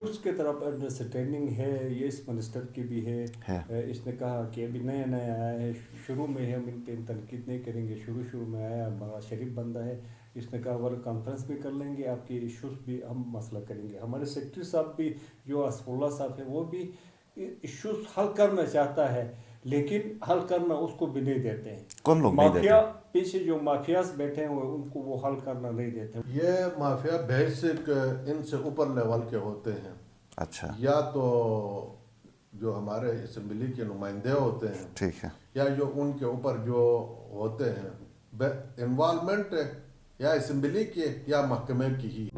उसके तरफ अंडरस्टैंडिंग है, ये इस मिनिस्टर की भी है। है। इसने कहा कि अभी नया नया आया है, शुरू में हम इन पे तनकीद नहीं करेंगे, शुरू में आया, बड़ा शरीफ बंदा है। इसने कहा वर्क कॉन्फ्रेंस भी कर लेंगे, आपके इश्यूज भी हम मसला करेंगे। हमारे सेक्रेटरी साहब भी, जो असफुल्ला साहब है, वो भी इश्यूज हल करना चाहता है, लेकिन हल करना उसको भी नहीं देते हैं। कौन लोग नहीं देते? माफिया, पीछे जो माफियाज बैठे हुए उनको वो हल करना नहीं देते। ये माफिया बेसिक इनसे ऊपर लेवल के होते हैं। अच्छा, या तो जो हमारे असम्बली के नुमाइंदे होते हैं, ठीक है। या जो उनके ऊपर जो होते हैं, इन्वॉल्वमेंट या असम्बली के या महकमे की ही।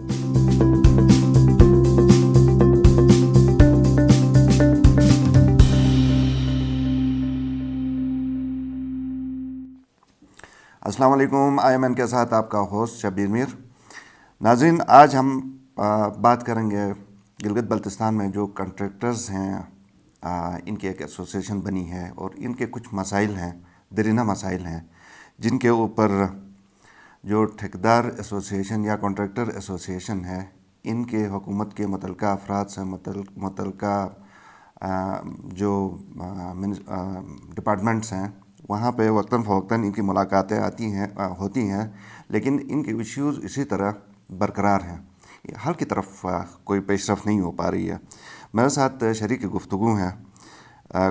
अस्सलाम वालेकुम, IMN के साथ आपका होस्ट शब्बीर मीर। नाज़रीन, आज हम बात करेंगे गिलगित बल्तिस्तान में जो कॉन्ट्रैक्टर्स हैं, इनकी एक एसोसिएशन बनी है और इनके कुछ मसाइल हैं, दरीना मसाइल हैं, जिनके ऊपर जो ठेकेदार एसोसिएशन या कॉन्ट्रैक्टर एसोसिएशन है, इनके हुकूमत के मुतल्लिका अफराद से मुतल्लिका जो डिपार्टमेंट्स हैं, वहाँ पे वक्तन फ़वक्तन इनकी मुलाकातें होती हैं, लेकिन इनके इश्यूज़ इसी तरह बरकरार हैं। हल की तरफ कोई पेशरफ नहीं हो पा रही है। मेरे साथ शरीक गुफ्तगू हैं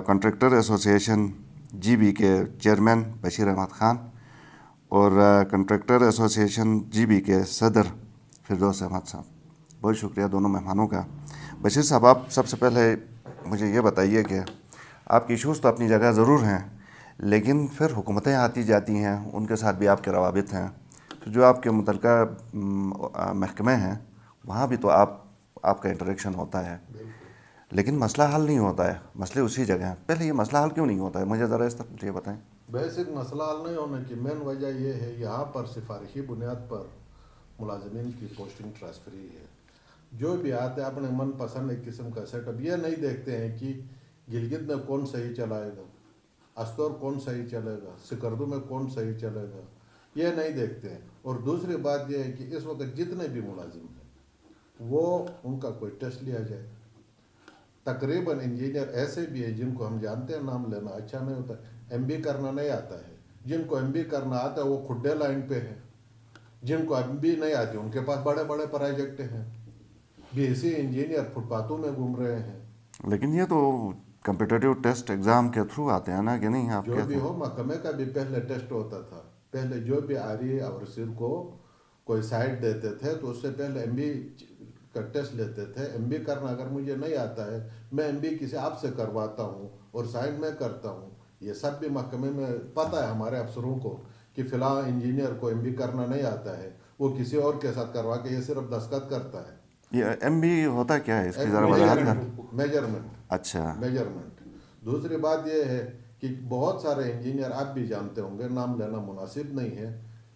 कॉन्ट्रैक्टर एसोसिएशन GB के चेयरमैन बशीर अहमद ख़ान और कॉन्ट्रैक्टर एसोसिएशन GB के सदर फिरदौस अहमद साहब। बहुत शुक्रिया दोनों मेहमानों का। बशीर साहब, आप सबसे पहले मुझे ये बताइए कि आपकी इश्यूज़ तो अपनी जगह ज़रूर हैं, लेकिन फिर हुकूमतें आती जाती हैं, उनके साथ भी आपके रवाबित हैं, तो जो आपके मुतल्लिका महकमे हैं वहाँ भी तो आपका इंटरेक्शन होता है, लेकिन मसला हल नहीं होता है, मसले उसी जगह हैं। पहले ये मसला हल क्यों नहीं होता है, मुझे ज़रा इस तरफ ये बताएं। बेसिक मसला हल नहीं होने की मेन वजह यह है, यहाँ पर सिफारिशी बुनियाद पर मुलाजमीन की पोस्टिंग ट्रांसफरी है। जो भी आते हैं अपने मन पसंद एक किस्म का सेटअप, ये नहीं देखते हैं कि गिलगित में कौन सही चलाएगा, अस्तौर कौन सही चलेगा, सिकरदू में कौन सही चलेगा, ये नहीं देखते हैं। और दूसरी बात यह है कि इस वक्त जितने भी मुलाजिम हैं वो उनका कोई टेस्ट लिया जाए। तकरीबन इंजीनियर ऐसे भी है जिनको हम जानते हैं, नाम लेना अच्छा नहीं होता, MB करना नहीं आता है। जिनको MB करना आता है वो खुड्डे लाइन पे है, जिनको MB नहीं आती उनके पास बड़े बड़े प्रोजेक्ट हैं। BSc इंजीनियर फुटपाथों में घूम रहे हैं। लेकिन ये तो कम्पिटिटिव टेस्ट एग्ज़ाम के थ्रू आते हैं ना, कि नहीं? आप जो भी हो, महकमे का भी पहले टेस्ट होता था। पहले जो भी आरी और सिर को कोई साइड देते थे तो उससे पहले MB का टेस्ट लेते थे। MB करना अगर मुझे नहीं आता है, मैं MB किसी आपसे करवाता हूँ और साइन में करता हूँ। ये सब भी महकमे में पता है हमारे अफसरों को कि फ़िलहाल इंजीनियर को MB करना नहीं आता है, वो किसी और के साथ करवा के ये सिर्फ दस्तखत करता है। ये MB होता क्या है, इसकी ज़रा वजाहत कर। मेजरमेंट। अच्छा, मेजरमेंट। दूसरी बात यह है कि बहुत सारे इंजीनियर आप भी जानते होंगे, नाम लेना मुनासिब नहीं है,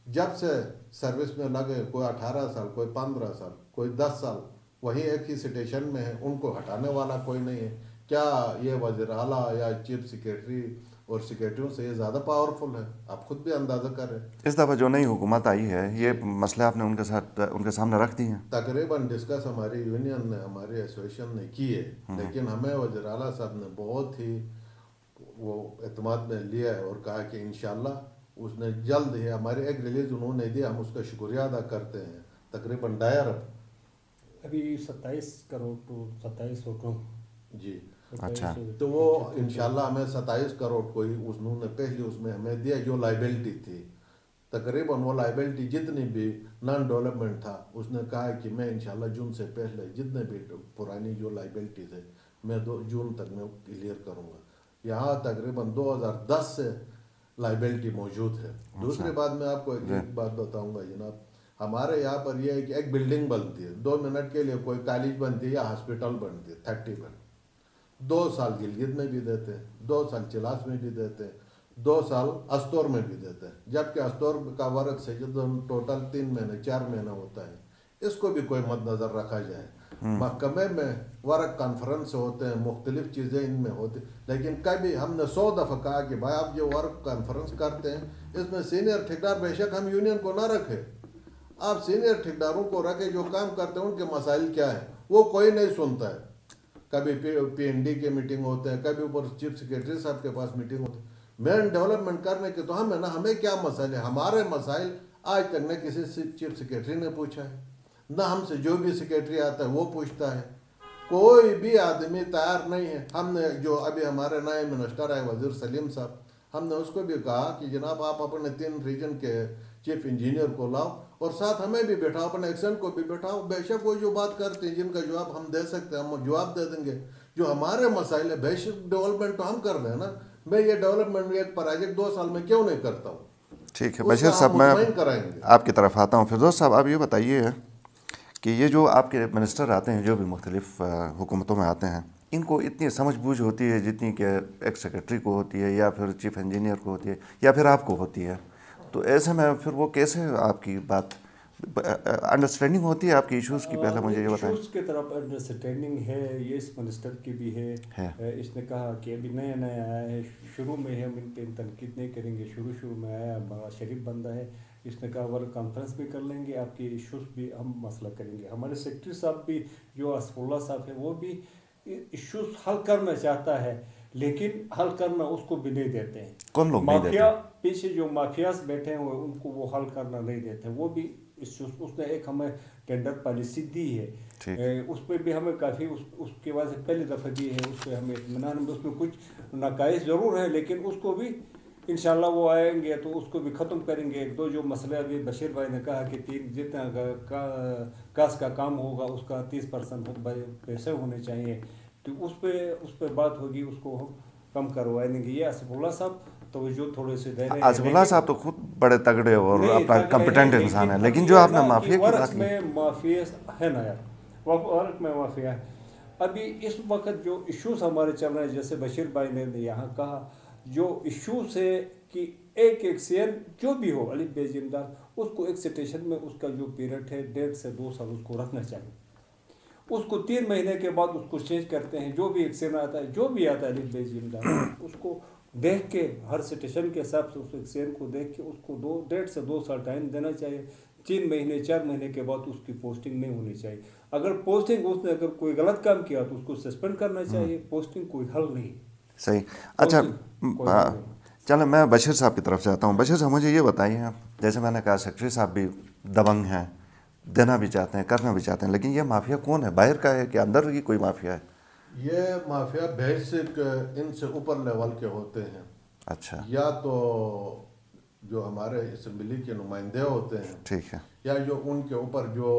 जब से सर्विस में लगे, कोई 18 साल, कोई 15 साल, कोई 10 साल वहीं एक ही स्टेशन में है, उनको हटाने वाला कोई नहीं है। क्या ये वज़ीर आला या चीफ सेक्रेटरी और सेक्रेटरियों से ये ज़्यादा पावरफुल है? आप खुद भी अंदाज़ा करें। इस दफ़ा जो नई हुकूमत आई है, ये मसले आपने उनके सामने रख दिए हैं? तकरीबन डिस्कस हमारी यूनियन ने, हमारी एसोसिएशन ने की है, लेकिन हमें वज़ीर आला साहब ने बहुत ही वो एतमाद में लिया है और कहा कि इंशाल्लाह उसने जल्द ही हमारी एक रिलीज उन्होंने दी, हम उसका शुक्रिया अदा करते हैं। तकरीबन 2.5 अरब अभी 27 करोड़ तो 27 हुक्म जी। अच्छा, तो वो इंशाल्लाह हमें 27 करोड़ कोई उन्होंने पहले उसमें हमें दिया, जो लाइबिलिटी थी। तकरीबन वो लाइबिलिटी जितनी भी नॉन डेवलपमेंट था, उसने कहा कि मैं इंशाल्लाह जून से पहले जितने भी पुरानी जो लाइबिलिटी थे मैं 2 जून तक मैं क्लियर करूँगा। यहाँ तकरीबन 2010 से लाइबिलिटी मौजूद है। दूसरी बात मैं आपको एक बात बताऊँगा जनाब, हमारे यहाँ पर यह है कि एक बिल्डिंग बनती है, 2 मिनट के लिए कोई कॉलेज बनती है या हॉस्पिटल बनती है, 30 मिनट 2 साल गिलगित में भी देते हैं, 2 साल चिलास में भी देते हैं, 2 साल अस्तौर में भी देते हैं, जबकि अस्तौर का वर्क से जो टोटल 3 महीने 4 महीना होता है, इसको भी कोई मद्देनजर रखा जाए। महकमे में वर्क कॉन्फ्रेंस होते हैं, मुख्तलिफ चीज़ें इनमें होती, लेकिन कभी हमने 100 दफ़ा कहा कि भाई आप जो वर्क कॉन्फ्रेंस करते हैं इसमें सीनियर ठेकेदार, बेशक हम यूनियन को ना रखें, आप सीनियर ठेकेदारों को रखें जो काम करते हैं, उनके मसाइल क्या है वो कोई नहीं सुनता है। कभी PND के मीटिंग होते हैं, कभी ऊपर चीफ सेक्रेटरी साहब के पास मीटिंग होती है। मेन डेवलपमेंट करने के तो हमें क्या मसाइल है, हमारे मसाइल आज तक न किसी चीफ सेक्रेटरी ने पूछा है, ना हमसे जो भी सेक्रेटरी आता है वो पूछता है। कोई भी आदमी तैयार नहीं है। हमने जो अभी हमारे नए मिनिस्टर है वजीर सलीम साहब, हमने उसको भी कहा कि जनाब आप अपने 3 रीजन के चीफ इंजीनियर को लाओ और साथ हमें भी बैठाओ, अपने एक्शन को भी बैठाओ। बेशक वो जो बात करते हैं जिनका जवाब हम दे सकते हैं हम जवाब दे देंगे। जो हमारे मसाइल है बेसिक डेवलपमेंट तो हम कर रहे हैं ना। मैं ये डेवलपमेंट एक प्रोजेक्ट 2 साल में क्यों नहीं करता हूँ? ठीक है बशीर साहब, मैं कराएंगे आपकी तरफ आता हूँ। फिरदौस साहब, आप ये बताइए कि ये जो आपके मिनिस्टर आते हैं, जो भी मुख्तलिफ हुकूमतों में आते हैं, इनको इतनी समझ बूझ होती है जितनी कि एक सेक्रेटरी को होती है या फिर चीफ इंजीनियर को होती है या फिर आपको होती है? तो ऐसे में फिर वो कैसे आपकी बात अंडरस्टैंडिंग होती है आपकी इश्यूज़ की? पहले मुझे ये बताएं। इश्यूज़ की तरफ अंडरस्टैंडिंग है, ये इस मिनिस्टर की भी है। इसने कहा कि अभी नया नया आया है, शुरू में हम इन पर तनकीद नहीं करेंगे। शुरू में आया, बड़ा शरीफ बंदा है। इसने कहा वर्क कॉन्फ्रेंस भी कर लेंगे, आपके इश्यूज़ भी हम मसला करेंगे। हमारे सेक्रेटरी साहब भी, जो असफुल्ला साहब है, वो भी इश्यूज़ हल करना चाहता है, लेकिन हल करना उसको भी नहीं देते हैं। कौन लोग नहीं देते? माफिया पीछे जो माफियाज बैठे हुए उनको वो हल करना नहीं देते। वो भी उसने एक हमें टेंडर पॉलिसी दी है, उस पर भी हमें काफ़ी उसके बाद से पहली दफ़ा दी है। उस पर हमें इत्मीनान, उसमें कुछ नाकाइश ज़रूर है, लेकिन उसको भी इंशाल्लाह वो आएंगे तो उसको भी ख़त्म करेंगे। एक दो जो मसले अभी बशीर भाई ने कहा कि 3 जितना कास का काम होगा उसका 30% पैसे होने चाहिए, तो उस पर बात होगी, उसको हम कम करवा देंगे। ये असफुल्ला साहब तो जो थोड़े से दे रहे हैं। असफुल्ला साहब तो खुद बड़े तगड़े और अपना कॉम्पिटेंट इंसान है, लेकिन जो आपने माफिया की बात की, माफिया है ना यार, वर्क में माफिया है। अभी इस वक्त जो इश्यूज हमारे चल रहे हैं, जैसे बशीर भाई ने यहाँ कहा, जो इश्यूज है कि एक शेयर जो भी हो अली बेजिमदार, उसको एक स्टेशन में उसका जो पीरियड है 1.5 से 2 साल उसको रखना चाहिए। उसको 3 महीने के बाद उसको चेंज करते हैं। जो भी एक्शन आता है, जो भी आता है अली बेजिमदार, उसको देख के हर स्टेशन के हिसाब से उस एक्शन को देख के उसको 1.5 से 2 साल टाइम देना चाहिए। 3 महीने 4 महीने के बाद उसकी पोस्टिंग नहीं होनी चाहिए। अगर पोस्टिंग उसने अगर कोई गलत काम किया तो उसको सस्पेंड करना चाहिए। पोस्टिंग कोई हल नहीं। सही। अच्छा, चलो मैं बशीर साहब की तरफ से आता हूँ। बशीर साहब, मुझे ये बताइए, जैसे मैंने कहा सेक्रेटरी साहब भी दबंग हैं, देना भी चाहते हैं, करना भी चाहते हैं, लेकिन ये माफिया कौन है? बाहर का है कि अंदर की कोई माफिया है? ये माफिया बेसिक इनसे ऊपर लेवल के होते हैं। अच्छा। या तो जो हमारे असेंबली के नुमाइंदे होते हैं, ठीक है, या जो उनके ऊपर जो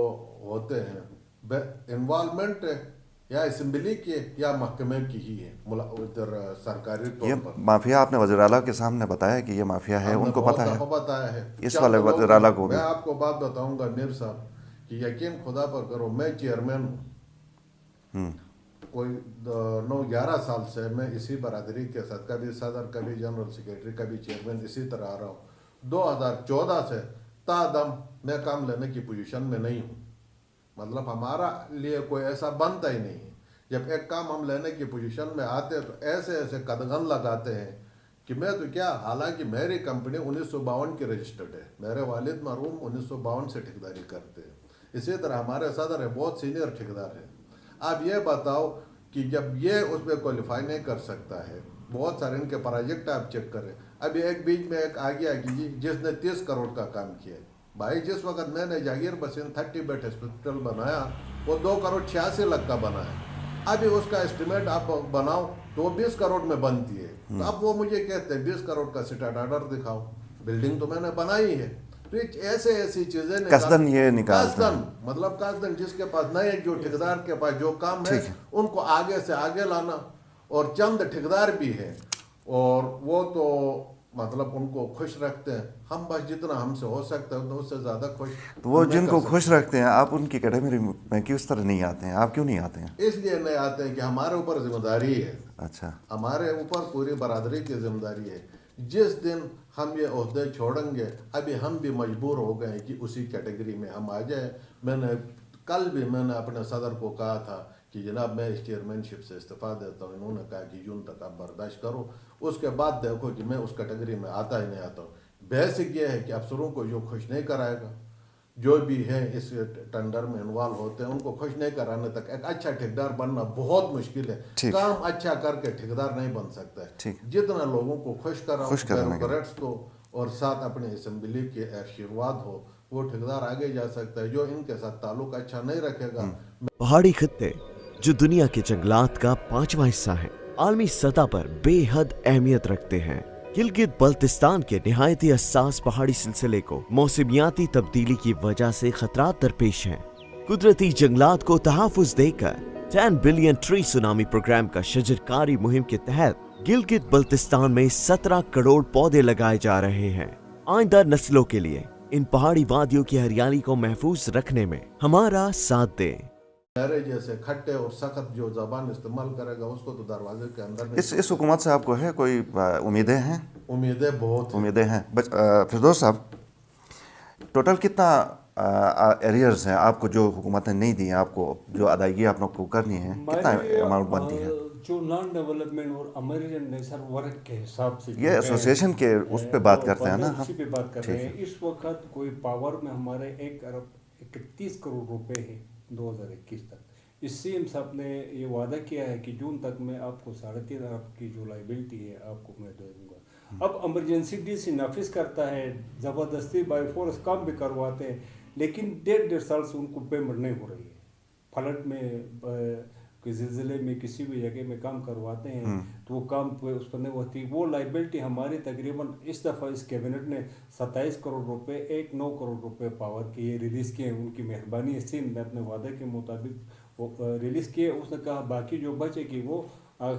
होते हैं इन्वॉल्वमेंट या असेंबली की या महकमे की ही है, उधर सरकारी तौर ये पर। माफिया आपने वज़ीर आला के सामने बताया कि ये माफिया है, उनको पता है? बताया है इस वाले वज़ीर आला को भी। मैं आपको बात बताऊंगा मीर साहब कि यकीन खुदा पर करो, मैं चेयरमैन हूँ, कोई 9-11 साल से मैं इसी बरादरी के साथ, कभी सदर, कभी जनरल सेक्रेटरी, कभी चेयरमैन, इसी तरह आ रहा हूँ। 2014 से तादम मैं काम लेने की पोजीशन में नहीं हूँ। मतलब हमारा लिए कोई ऐसा बनता ही नहीं है। जब एक काम हम लेने की पोजीशन में आते हैं तो ऐसे ऐसे कदगन लगाते हैं कि मैं तो क्या, हालांकि मेरी कंपनी 1952 की रजिस्टर्ड है। मेरे वालिद मरहूम 1952 से ठेकेदारी करते हैं। इसी तरह हमारे सदर है, बहुत सीनियर ठेकेदार है। आप ये बताओ कि जब ये उसमें क्वालिफाई नहीं कर सकता है, बहुत सारे इनके प्रोजेक्ट आप चेक करें। अभी एक बीच में एक आ गया कि जिसने 30 करोड़ का काम किया। भाई जिस वक्त मैंने जागीर बसीन 30 बेड हॉस्पिटल बनाया, वो 2,86,00,000 का बनाया। अभी उसका एस्टिमेट आप बनाओ तो वो 20 करोड़ में बनती है। तो अब वो मुझे कहते हैं 20 करोड़ का स्टेट ऑर्डर दिखाओ, बिल्डिंग तो मैंने बनाई है। तो ऐसे ऐसी चीजें कसदन ये निकालते हैं। मतलब कसदन जिसके पास नए जो ठेकेदार के पास जो काम है उनको आगे से आगे लाना। और चंद ठेकेदार भी हैं और वो तो मतलब उनको खुश रखते हैं। हम बस जितना हमसे हो सकता है उससे ज़्यादा खुश। तो वो जिनको खुश रखते हैं, आप उनकी कैटेगरी में किस तरह नहीं आते हैं? आप क्यों नहीं आते हैं? इसलिए नहीं आते हैं कि हमारे ऊपर जिम्मेदारी है। अच्छा। हमारे ऊपर पूरी बरादरी की जिम्मेदारी है। जिस दिन हम ये ओहदे छोड़ेंगे, अभी हम भी मजबूर हो गए कि उसी कैटेगरी में हम आ जाए। कल भी मैंने अपने सदर को कहा था कि जनाब मैं इस चेयरमैनशिप से इस्तीफ़ा देता हूँ। इन्होंने कहा कि जून तक आप बर्दाश्त करो, उसके बाद देखो कि मैं उस कैटेगरी में आता ही नहीं आता हूँ। बेसिक ये है कि अफसरों को जो खुश नहीं कराएगा, जो भी है इस टेंडर में इन्वॉल्व होते हैं उनको खुश नहीं कराने तक एक अच्छा ठेकेदार बनना बहुत मुश्किल है। काम अच्छा करके ठेकेदार नहीं बन सकता है। जितना लोगों को खुश कराओ, ब्यूरोक्रेट्स को, और साथ अपने असेंबली के आशीर्वाद हो, वो ठेकेदार आगे जा सकता है। जो इनके साथ ताल्लुक अच्छा नहीं रखेगा। पहाड़ी खित्ते जो दुनिया के जंगलात का 5वां हिस्सा है, आलमी सतह पर बेहद अहमियत रखते हैं। गिलगित बल्तिस्तान के निहायती हसास पहाड़ी सिलसिले को मौसमियाती तब्दीली की वजह से खतरात दरपेश हैं। कुदरती जंगलात को तहफ़्फ़ुज़ देकर 10 बिलियन ट्री सुनामी प्रोग्राम का शजरकारी मुहिम के तहत गिलगित बल्तिस्तान में 17 करोड़ पौधे लगाए जा रहे हैं। आइंदा नस्लों के लिए इन पहाड़ी वादियों की हरियाली को महफूज रखने में हमारा साथ दें। मेरे जैसे खट्टे और सख्त जो जबान इस्तेमाल करेगा उसको तो दरवाजे के अंदर इस हुकूमत से आपको है कोई उम्मीदें हैं? उम्मीदें बहुत उम्मीदें हैं। फिरदौस साहब, टोटल कितना एरियर्स हैं आपको जो हुकूमत ने नहीं दी है, आपको जो अदायगी आप लोग को करनी है, कितना अमाउंट बनती है? जो नॉन डेवलपमेंट और अमेरिकन नेचर वर्क के हिसाब से ये एसोसिएशन के उस पे बात करते हैं ना, उसी पे बात कर रहे हैं। इस वक्त कोई पावर में हमारे 1 अरब 31 करोड़ रुपए है 2021 तक। इस सीएम साहब ने ये वादा किया है कि जून तक मैं आपको 3.5 अरब की जो लाइबिलिटी है आपको मैं दे दूंगा। अब इमरजेंसी डीसी नाफिज करता है, ज़बरदस्ती बाय फोर्स काम भी करवाते हैं, लेकिन 1.5 साल से उनको पेमेंट नहीं हो रही है। फ्लड में ज़िलज़िले में किसी भी जगह में काम करवाते हैं तो वो काम उस पर नहीं होती। वो लाइबिलिटी हमारी तकरीबन इस दफ़ा इस कैबिनेट ने 27 करोड़ रुपए 9 करोड़ रुपए पावर के ये रिलीज़ किए हैं। उनकी मेहरबानी इसी ने अपने वादे के मुताबिक वो रिलीज़ किए। उसने कहा बाकी जो बचेगी वो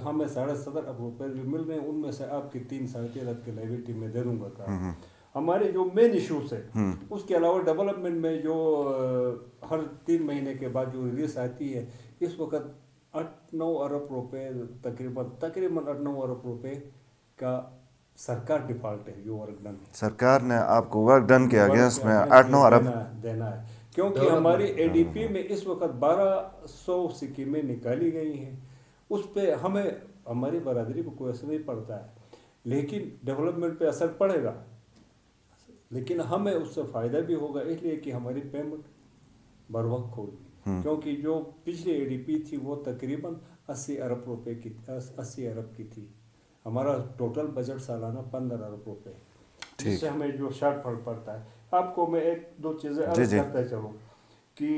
हमें 17.5 अरब रुपये जो मिल रहे हैं उनमें से आपकी 3-3.5 अरब की लाइबिलिटी में दे दूँगा। कहा हमारे जो मेन इशूज़ है उसके अलावा डेवलपमेंट में जो हर 3 महीने के बाद जो रिलीज आती है, इस वक्त 8-9 अरब रुपए तकरीबन 8-9 अरब रुपए का सरकार डिफॉल्ट है। जो वर्क डन है, सरकार ने आपको वर्क डन के अगेंस्ट में 8-9 अरब देना है, क्योंकि हमारी एडीपी में इस वक्त 1200 स्कीमें निकाली गई हैं। उस पर हमें हमारी बरादरी को कोई असर नहीं पड़ता है, लेकिन डेवलपमेंट पे असर पड़ेगा, लेकिन हमें उससे फ़ायदा भी होगा इसलिए कि हमारी पेमेंट बर वक्त होगी। क्योंकि जो पिछली एडीपी थी वो तकरीबन 80 अरब रुपए की 80 अरब की थी। हमारा टोटल बजट सालाना 15 अरब रुपए, जिससे हमें जो शॉर्टफॉल पड़ता है। आपको मैं 1-2 चीज़ें अर्ज करता चलूँ कि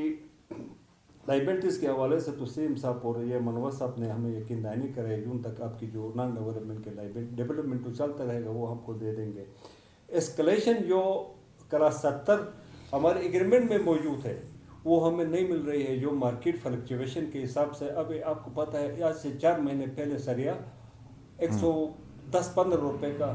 लाइबिलिटीज़ के हवाले से तो सीएम साहब और ये मनवर साहब ने हमें यकीन दहानी कराई जून तक आपकी जो नॉन डेवलपमेंट के लाइबिलिटी डेवलपमेंट तो चलता रहेगा वो हमको दे देंगे। एस्केलेशन जो क्लास 70 हमारे एग्रीमेंट में मौजूद है वो हमें नहीं मिल रही है, जो मार्केट फ्लक्चुएशन के हिसाब से। अभी आपको पता है आज से 4 महीने पहले सरिया 110-15 रुपए का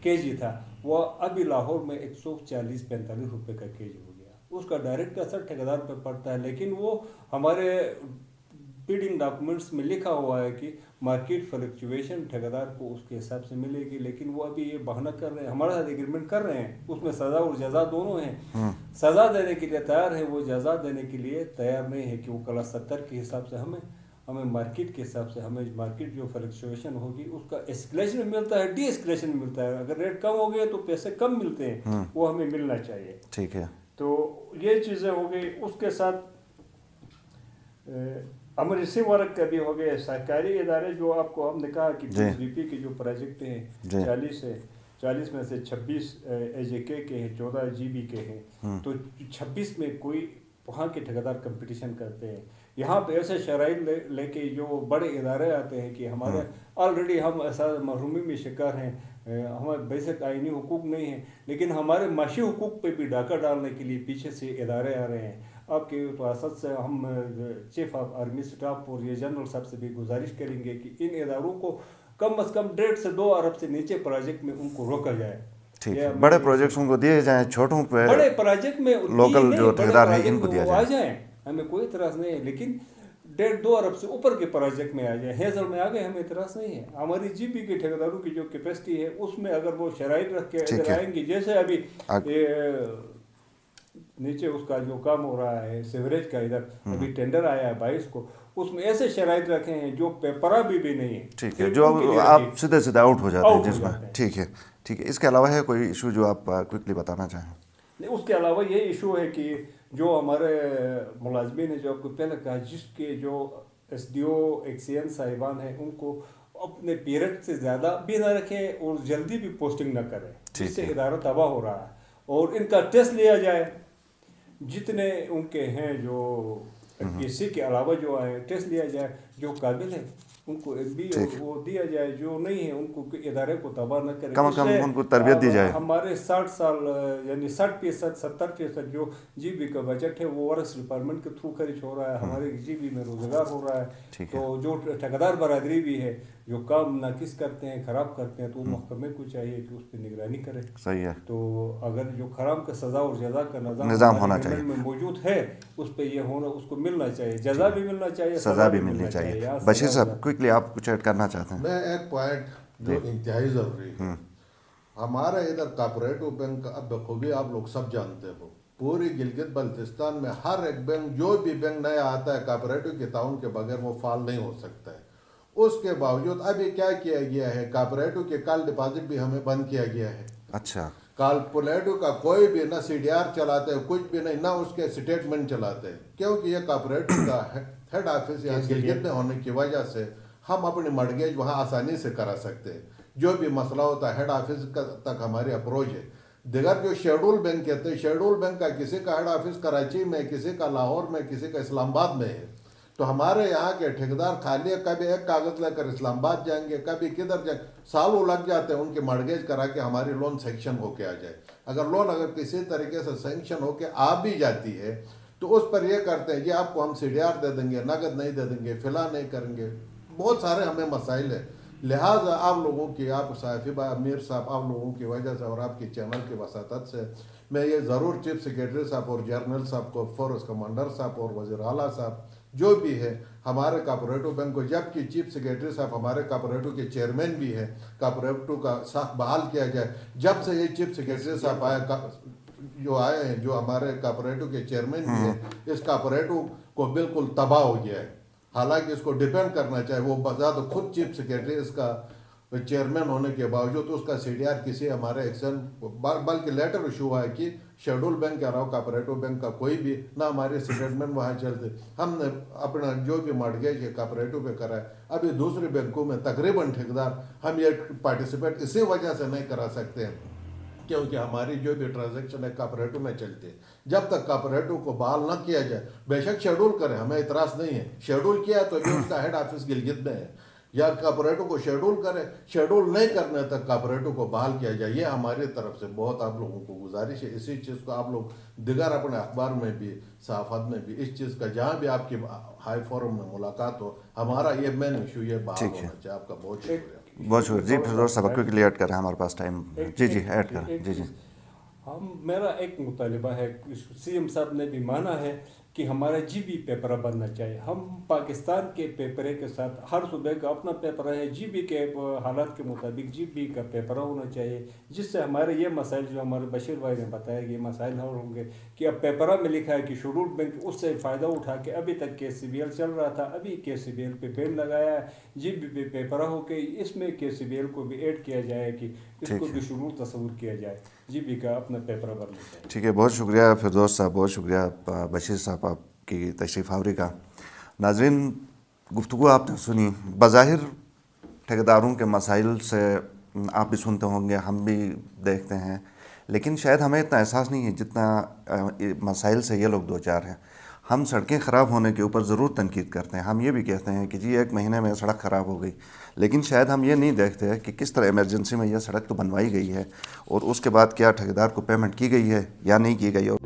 केजी था, वो अभी लाहौर में 140-45 रुपए का केजी हो गया। उसका डायरेक्ट असर ठेकेदार पर पड़ता है, लेकिन वो हमारे बिडिंग डॉक्यूमेंट्स में लिखा हुआ है कि मार्केट फ्लक्चुएशन ठेकेदार को उसके हिसाब से मिलेगी, लेकिन वो अभी ये बहाना कर रहे हैं, हमारे साथ एग्रीमेंट कर रहे हैं, उसमें सज़ा और जज़ा दोनों हैं। सज़ा देने के लिए तैयार है वो, जज़ा देने के लिए तैयार नहीं है कि वो क्लास 70 के हिसाब से हमें मार्केट के हिसाब से हमें मार्केट जो फ्लक्चुएशन होगी उसका एस्केलेशन मिलता है, डी एस्केलेशन मिलता है। अगर रेट कम हो गए तो पैसे कम मिलते हैं, वो हमें मिलना चाहिए। ठीक है, तो ये चीज़ें हो गई। उसके साथ इमरजेंसी वर्क का भी हो गया। सरकारी इदारे जो आपको हमने कहा कि बीपी के जो प्रोजेक्ट हैं 40 में से 26 एजेके के हैं, 14 जीबी के हैं, तो 26 में कोई वहाँ के ठेकेदार कंपटीशन करते हैं। यहाँ पे ऐसे शराइत लेके जो बड़े इदारे आते हैं कि हमारे ऑलरेडी हम ऐसा महरूमी में शिकार हैं, हमें बेसिक आईनी हुकूक नहीं है, लेकिन हमारे माशी हुकूक पे भी डाका डालने के लिए पीछे से इदारे आ रहे हैं। आपके वसात से हम चीफ ऑफ आर्मी स्टाफ और ये जनरल साहब से भी गुजारिश करेंगे कि इन इदारों को कम से कम 1.5 से 2 अरब से नीचे प्रोजेक्ट में उनको रोका जाए। ठीक है, बड़े प्रोजेक्ट्स उनको दिए जाएं, छोटों पे बड़े प्रोजेक्ट में लोकल जो ठेकेदार हैं इनको दिया जाए। आ जाए, हमें कोई इतराज़ नहीं है, लेकिन 1.5-2 अरब से ऊपर के प्रोजेक्ट में आ जाए। हेजल में आ गए हमें इतराज़ नहीं है। हमारी जीपी के ठेकेदारों की जो कैपेसिटी है उसमें अगर वो शराइत रख के इधर आएंगे, जैसे अभी नीचे उसका जो काम हो रहा है सीवरेज का, इधर अभी टेंडर आया है 22 को, उसमें ऐसे शराइत रखे हैं जो पेपरा भी नहीं है। ठीक है, जो आप सीधे आउट हो जाते हैं जिसमें। ठीक है, इसके अलावा है कोई इशू जो आप क्विकली बताना चाहें? नहीं, उसके अलावा ये इशू है कि जो हमारे मुलाजमीन है, जो आपको पहले कहा, जिसके जो SDO एक्सीएन साहिबान हैं, उनको अपने पीरियड से ज़्यादा भी ना रखें और जल्दी भी पोस्टिंग ना करें, जिससे इदारा तबाह हो रहा है। और इनका टेस्ट लिया जाए, जितने उनके हैं जो PSC के अलावा जो आए, टेस्ट लिया जाए, जो काबिल है उनको भी वो दिया जाए, जो नहीं है उनको इदारे को तबाह न करें, कम उनको तरबियत दी जाए। हमारे 60 साल यानी 60%, 70% जो GB का बजट है वो वर्क्स डिपार्टमेंट के थ्रू खर्च हो रहा है, हमारे GB में रोजगार हो रहा है। तो जो ठेकेदार बरादरी भी है, जो काम नाकिस करते हैं, खराब करते हैं, तो महकमे को चाहिए कि उस पर निगरानी करे। सही है। तो अगर जो खराब का सजा और जजा का निज़ाम होना चाहिए में मौजूद है, उस पर ये होना, उसको मिलना चाहिए, जजा भी मिलना चाहिए, सजा भी मिलनी चाहिए। बशीर साहब, क्विकली आप कुछ ऐड करना चाहते हैं? मैं एक पॉइंट जो इंतहाई ज़रूरी है, हमारे इधर कॉपरेटिव बैंक अब बखूबी आप लोग सब जानते हो, पूरी गिलगित बल्तिस्तान में हर एक बैंक, जो भी बैंक नया आता है, कॉपरेटिव के ताउन के बगैर वो फाल नहीं हो सकता है। उसके बावजूद अभी क्या किया गया है, कॉपरेटिव के कॉल डिपॉजिट भी हमें बंद किया गया है। अच्छा। कॉपरेटिव का कोई भी ना CDR चलाते हैं, कुछ भी नहीं, ना उसके स्टेटमेंट चलाते हैं, क्योंकि ये कॉपरेटिव का हेड ऑफिस यहाँ गिलगित में होने की वजह से हम अपनी मॉर्गेज वहाँ आसानी से करा सकते हैं। जो भी मसला होता है हेड ऑफिस तक हमारी अप्रोच है। दिगर जो शेड्यूल बैंक कहते हैं, शेड्यूल बैंक का किसी का हेड ऑफिस कराची में, किसी का लाहौर में, किसी का इस्लामाबाद में है। तो हमारे यहाँ के ठेकेदार खाली कभी एक कागज़ लेकर इस्लामाबाद जाएंगे, कभी किधर जाएंगे, सालों लग जाते हैं उनके मॉर्गेज करा के हमारी लोन सेंक्शन होके आ जाए। अगर लोन अगर किसी तरीके से सेंक्शन होके आ भी जाती है तो उस पर यह करते हैं कि आपको हम CDR दे देंगे, नगद नहीं दे देंगे, फिला नहीं करेंगे, बहुत सारे हमें मसाइल है। लिहाजा आप लोगों की, आप साहिबा अमीर साहब, आप लोगों की वजह से और आपकी चैनल की वसातत से मैं ये ज़रूर चीफ सेक्रेटरी साहब और जनरल साहब को, फोर्स कमांडर साहब और वज़ीर आला साहब जो भी है हमारे कॉपरेटिव बैंक को, जबकि चीफ सेक्रेटरी साहब हमारे कॉपरेटिव के चेयरमैन भी है, कॉपरेटिव का साख बहाल किया जाए। जब से ये चीफ सेक्रेटरी साहब आए हैं, जो हमारे कॉपरेटिव के चेयरमैन भी है, इस कॉपरेटिव को बिल्कुल तबाह हो गया है। हालांकि इसको डिपेंड करना चाहिए, वो बता तो खुद चीफ सेक्रेटरी इसका चेयरमैन होने के बावजूद उसका CDR किसी हमारे एक्शन, बल्कि लेटर इशू हुआ है कि शेड्यूल बैंक कह रहा हो, कॉपरेटिव बैंक का कोई भी ना हमारे स्टेटमेंट वहाँ चलते। हमने अपना जो भी मॉर्गेज है कॉपरेटिव पे करा है। अभी दूसरे बैंकों में तकरीबन ठेकेदार हम ये पार्टिसिपेट इसी वजह से नहीं करा सकते हैं क्योंकि हमारी जो भी ट्रांजैक्शन है कॉपरेटिव में चलती है। जब तक कॉपरेटिव को बहाल न किया जाए, बेशक शेड्यूल करें, हमें इतराज़ नहीं है, शेड्यूल किया तो भी उसका हेड ऑफिस गिलगित में है, या कॉपरेटिव को शेड्यूल करें, शेड्यूल नहीं करने तक कॉपरेटिव को बहाल किया जाए। ये हमारी तरफ से बहुत आप लोगों को गुजारिश है। इसी चीज़ को आप लोग दिगर अपने अखबार में भी, सहाफत में भी इस चीज़ का, जहाँ भी आपकी हाई फोरम में मुलाकात हो, हमारा ये मेन इशू ये बहाल होना चाहिए। आपका बहुत शुक्रिया। बहुत शुक्रिया जी। फिर सब क्विकली ऐड करें, हमारे पास टाइम। जी ऐड करें। जी मेरा एक मुतालिबा है, CM साहब ने भी माना है कि हमारा GB पेपर बनना चाहिए। हम पाकिस्तान के पेपरे के साथ, हर सूबे का अपना पेपर है, GB के हालात के मुताबिक GB का पेपर होना चाहिए, जिससे हमारे ये मसाइल जो हमारे बशीर भाई ने बताया कि ये मसाइल हल होंगे कि अब पेपरा में लिखा है कि शेड्यूल बैंक उससे फ़ायदा उठा के अभी तक KCBL चल रहा था, अभी KCBL पे बैन लगाया है, GB पे पेपरा हो के इसमें KCBL को भी ऐड किया जाए कि इसको भी शुरू तस्वूर किया जाए, GB का अपना पेपर बनना चाहिए। ठीक है, बहुत शुक्रिया फिरदौस साहब, बहुत शुक्रिया बशीर साहब आपकी तशरीफ़ आवरी का। नाज़रीन, गुफ्तगू आपने सुनी, बज़ाहिर ठेकेदारों के मसाइल से आप भी सुनते होंगे, हम भी देखते हैं, लेकिन शायद हमें इतना एहसास नहीं है जितना मसाइल से ये लोग दो चार हैं। हम सड़कें ख़राब होने के ऊपर ज़रूर तनकीद करते हैं, हम ये भी कहते हैं कि जी 1 महीने में सड़क ख़राब हो गई, लेकिन शायद हम ये नहीं देखते कि किस तरह इमरजेंसी में यह सड़क तो बनवाई गई है और उसके बाद क्या ठेकेदार को पेमेंट की गई है या नहीं की गई है।